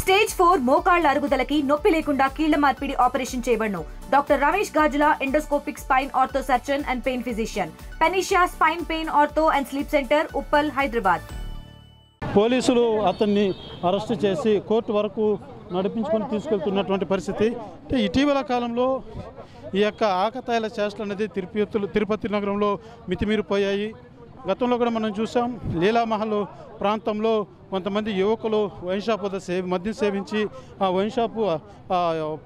Stage 4 మోకాళ్ల అరుగుదలకి నొప్పి లేకుండా కీళ్ల మార్పిడి ఆపరేషన్ చేయబడును. Doctor Ramesh Gajula, endoscopic spine ortho surgeon and pain physician, పెనిషియా spine pain ortho and sleep centre, Uppal, Hyderabad. పోలీసులు అతన్ని అరెస్టు చేసి కోర్టు వరకు నడిపించుకొని తీసుకెళ్తున్నటువంటి పరిస్థితి. ఇటీవల కాలంలో ఈ యొక్క ఆకతాయిల చేష్టలు అనేది తిరుపతి నగరంలో మితిమీరిపోయాయి. గతంలో కూడా మనం చూసాం, లీలామహల్ ప్రాంతంలో కొంతమంది యువకులు వైన్ షాప్ వద్ద మద్యం సేవించి ఆ వైన్ షాపు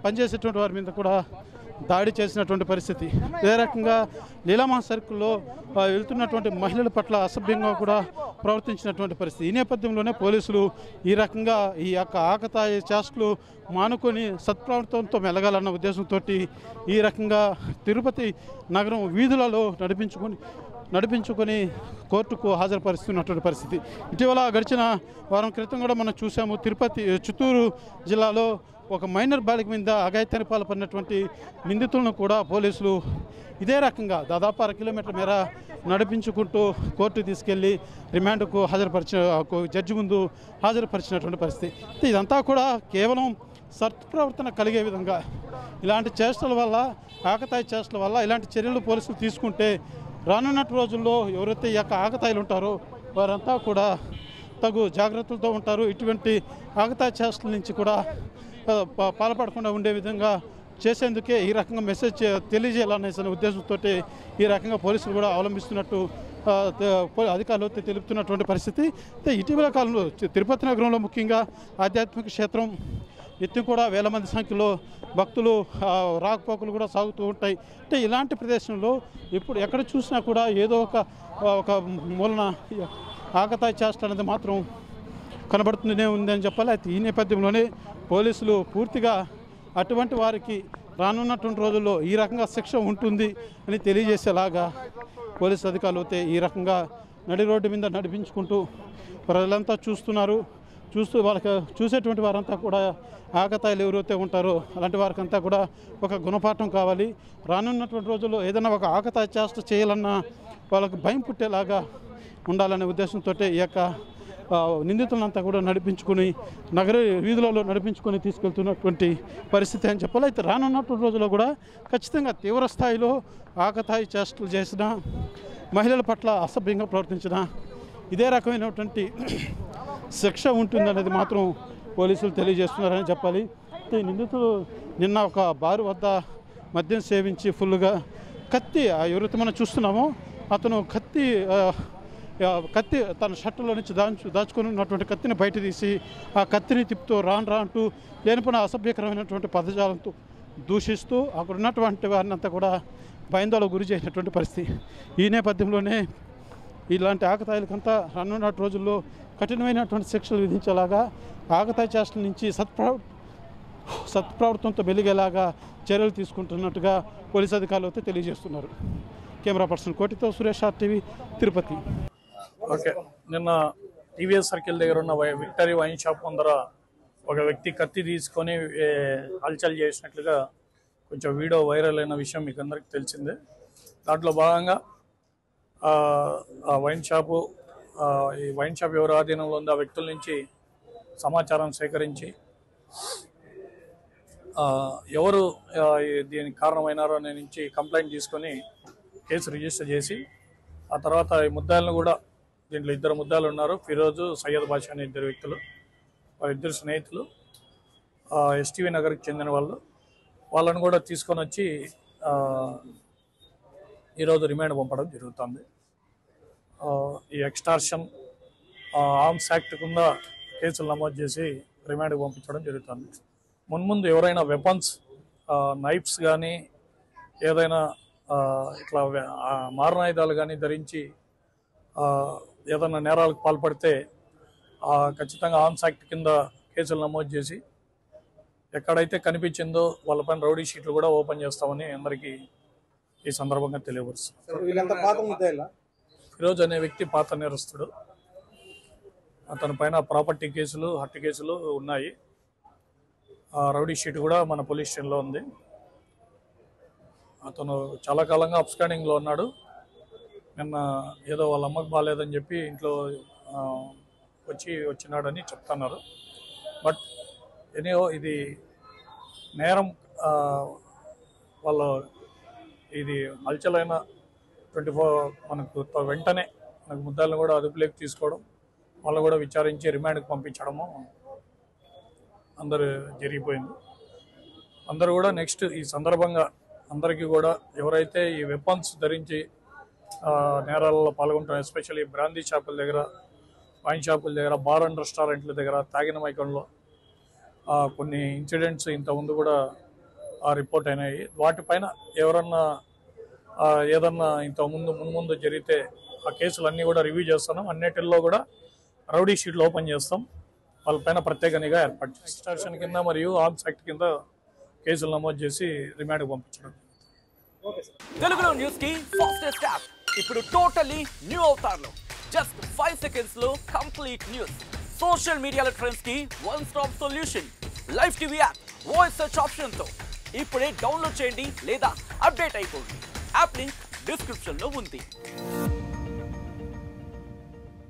పనిచేసేటువంటి వారి మీద కూడా దాడి చేసినటువంటి పరిస్థితి. ఇదే రకంగా లీలామహల్ సర్కిల్లో వెళ్తున్నటువంటి మహిళల పట్ల అసభ్యంగా కూడా ప్రవర్తించినటువంటి పరిస్థితి. ఈ నేపథ్యంలోనే పోలీసులు ఈ రకంగా ఈ యొక్క ఆకతాయి చేష్టలు మానుకొని సత్ప్రవర్తనతో మెలగాలన్న ఉద్దేశంతో ఈ రకంగా తిరుపతి నగరం వీధులలో నడిపించుకొని కోర్టుకు హాజరుపరుస్తున్నటువంటి పరిస్థితి. ఇటీవల గడిచిన వారం క్రితం కూడా మనం చూసాము, చిత్తూరు జిల్లాలో ఒక మైనర్ బాలిక మీద అఘాయిత్యానికి పాల్పడినటువంటి నిందితులను కూడా పోలీసులు ఇదే రకంగా దాదాపు 1 కిలోమీటర్ల మేర నడిపించుకుంటూ కోర్టు తీసుకెళ్లి రిమాండ్కు జడ్జి ముందు హాజరుపరిచినటువంటి పరిస్థితి. ఇదంతా కూడా కేవలం సత్ప్రవర్తన కలిగే విధంగా ఇలాంటి చేష్టల వల్ల, ఆకతాయి చేష్టల వల్ల ఇలాంటి చర్యలు పోలీసులు తీసుకుంటే రానున్న రోజుల్లో ఎవరైతే ఈ యొక్క ఆకతాయిలు ఉంటారో వారంతా కూడా తగు జాగ్రత్తలతో ఉంటారు. ఇటువంటి ఆకతాయి చేష్టల నుంచి కూడా పాల్పడకుండా ఉండే విధంగా చేసేందుకే ఈ రకంగా మెసేజ్ తెలియజేయాలనే ఉద్దేశంతో ఈ రకంగా పోలీసులు కూడా అవలంబిస్తున్నట్టు అధికారులు తెలుపుతున్నటువంటి పరిస్థితి. ఇటీవల కాలంలో తిరుపతి నగరంలో ముఖ్యంగా ఆధ్యాత్మిక క్షేత్రం నిత్యం కూడా వేల మంది సంఖ్యలో భక్తులు రాకపోకలు కూడా సాగుతూ ఉంటాయి. ఇలాంటి ప్రదేశంలో ఇప్పుడు ఎక్కడ చూసినా కూడా ఏదో ఒక మూలన ఆకతాయి చేష్టలు అనేది మాత్రం కనబడుతూనే ఉందని చెప్పాలి. అయితే ఈ నేపథ్యంలోనే పోలీసులు పూర్తిగా అటువంటి వారికి రానున్నటువంటి రోజుల్లో ఈ రకంగా శిక్ష ఉంటుంది అని తెలియజేసేలాగా పోలీసు అధికారులు అయితే ఈ రకంగా నడి రోడ్డు మీద నడిపించుకుంటూ ప్రజలంతా వాళ్ళకి చూసేటువంటి వారంతా కూడా ఆకతాయిలు ఎవరైతే ఉంటారో అలాంటి వారికంతా కూడా ఒక గుణపాఠం కావాలి. రానున్నటువంటి రోజుల్లో ఏదైనా ఒక ఆకతాయి చేష్ట చేయాలన్నా వాళ్ళకి భయం పుట్టేలాగా ఉండాలనే ఉద్దేశంతో ఈ యొక్క నిందితులంతా కూడా నడిపించుకొని నగర వీధులలో నడిపించుకొని తీసుకెళ్తున్నటువంటి పరిస్థితి అని చెప్పాలి. అయితే రానున్నటువంటి రోజుల్లో కూడా ఖచ్చితంగా తీవ్ర స్థాయిలో ఆకతాయి చేష్టలు చేసిన, మహిళల పట్ల అసభ్యంగా ప్రవర్తించిన ఇదే రకమైనటువంటి శిక్ష ఉంటుందనేది మాత్రం పోలీసులు తెలియజేస్తున్నారని చెప్పాలి. నిందితులు నిన్న ఒక బారు వద్ద మద్యం సేవించి ఫుల్గా కత్తి ఎవరైతే మనం చూస్తున్నామో అతను కత్తి తన షర్టులో నుంచి దాచుకొని ఉన్నటువంటి కత్తిని బయట తీసి ఆ కత్తిని తిప్పుతూ రాను అంటూ లేనిపోయిన అసభ్యకరమైనటువంటి పదజాలంతో దూషిస్తూ అక్కడ ఉన్నటువంటి వారిని అంతా కూడా భయాందోళనకు గురి చేసినటువంటి పరిస్థితి. ఈ నేపథ్యంలోనే ఇలాంటి ఆకతాయిలకంతా రానున్న రోజుల్లో కఠినమైనటువంటి శిక్షలు విధించేలాగా, ఆకతాయి చేష్టల నుంచి సత్ప్రవర్తనతో వెలిగేలాగా చర్యలు తీసుకుంటున్నట్టుగా పోలీసు అధికారులు అయితే తెలియజేస్తున్నారు. కెమెరా పర్సన్ కోటితో సురేష్, RTV, తిరుపతి. ఓకే, నిన్న టీవీఎస్ సర్కిల్ దగ్గర ఉన్న విక్టరీ వైన్ షాప్ ముందర ఒక వ్యక్తి కత్తి తీసుకొని హల్చల్ చేసినట్లుగా కొంచెం వీడియో వైరల్ అయిన విషయం మీకు అందరికీ తెలిసిందే. దాంట్లో భాగంగా ఈ వైన్ షాప్ ఎవరి ఆధీనంలో ఉందో ఆ వ్యక్తుల నుంచి సమాచారం సేకరించి ఎవరు దీనికి కారణమైనారో అనే నుంచి కంప్లైంట్ తీసుకొని కేసు రిజిస్టర్ చేసి ఆ తర్వాత ఈ ముద్దాయిలను కూడా, దీంట్లో 2 ముద్దాయిలు ఉన్నారు, ఫిరోజు, సయ్యద్ బాషా అనే 2 వ్యక్తులు, వారిద్దరు స్నేహితులు, STV నగర్కి చెందిన వాళ్ళను కూడా తీసుకొని వచ్చి ఈరోజు రిమాండ్ పంపడం జరుగుతుంది. ఈ ఎక్స్టార్షన్ ఆర్మ్స్ యాక్ట్ కింద కేసులు నమోదు చేసి రిమాండ్కి పంపించడం జరుగుతుంది. మున్ముందు ఎవరైనా వెపన్స్, నైఫ్స్ కానీ ఏదైనా ఇట్లా మారణాయుధాలు కానీ ధరించి ఏదైనా నేరాలకు పాల్పడితే ఖచ్చితంగా ఆర్మ్స్ యాక్ట్ కింద కేసులు నమోదు చేసి ఎక్కడైతే కనిపించిందో వాళ్ళపైన రౌడీ షీట్లు కూడా ఓపెన్ చేస్తామని అందరికీ ఈ సందర్భంగా తెలియపరుస్తుంది. ఫిరోజ్ అనే వ్యక్తి పాత నేరస్తుడు. అతని పైన ప్రాపర్టీ కేసులు, హత్య కేసులు ఉన్నాయి. రౌడీ షీట్ కూడా మన పోలీస్ స్టేషన్లో ఉంది. అతను చాలా కాలంగా అబ్స్కాండింగ్లో ఉన్నాడు. నిన్న ఏదో వాళ్ళ అమ్మకు బాగాలేదని చెప్పి ఇంట్లో వచ్చినాడని చెప్తున్నారు. బట్ ఎనియో ఇది నేరం వాళ్ళు ఇది హల్చలైన 24 మనకు వెంటనే మనకు ముద్దాలను కూడా అదుపులోకి తీసుకోవడం, వాళ్ళు కూడా విచారించి రిమాండ్కి పంపించడము అందరూ జరిగిపోయింది. అందరూ కూడా నెక్స్ట్ ఈ సందర్భంగా అందరికీ కూడా ఎవరైతే ఈ వెపన్స్ ధరించి నేరాలలో పాల్గొంటారో, ఎస్పెషల్లీ బ్రాందీ షాపుల దగ్గర, వైన్ షాపుల దగ్గర, బార్ అండ్ రెస్టారెంట్ల దగ్గర తాగిన మైకంలో కొన్ని ఇన్సిడెంట్స్ ఇంతకుముందు కూడా రిపోర్ట్ అయినాయి. వాటిపైన ఎవరన్నా ఏదన్నా మున్ముందు జరిగితే ఆ కేసులన్నీ కూడా రివ్యూ చేస్తున్నాం. అన్నిటిల్లో కూడా రౌడీ షీట్లు ఓపెన్ చేస్తాం. వాళ్ళపైన ప్రత్యేక నిఘా ఏర్పాటు చేస్తాం. ఎక్స్టార్షన్ కింద మరియు ఆర్మ్స్ యాక్ట్ కింద కేసులు నమోదు చేసి రిమాండ్కి పంపించడం. తెలుగులో న్యూస్ కి ఫాస్టెస్ట్ యాప్ ఇప్పుడు టోటల్లీ న్యూ అవతార్లో జస్ట్ 5 seconds లో కంప్లీట్ న్యూస్, సోషల్ మీడియాలో ట్రెండ్స్ కి one stop solution, live TV app, voice search option తో ఇప్పుడే డౌన్లోడ్ చేయండి లేదా అప్డేట్ అయిపోండి. యాప్ లింక్ డిస్క్రిప్షన్ లో ఉంది.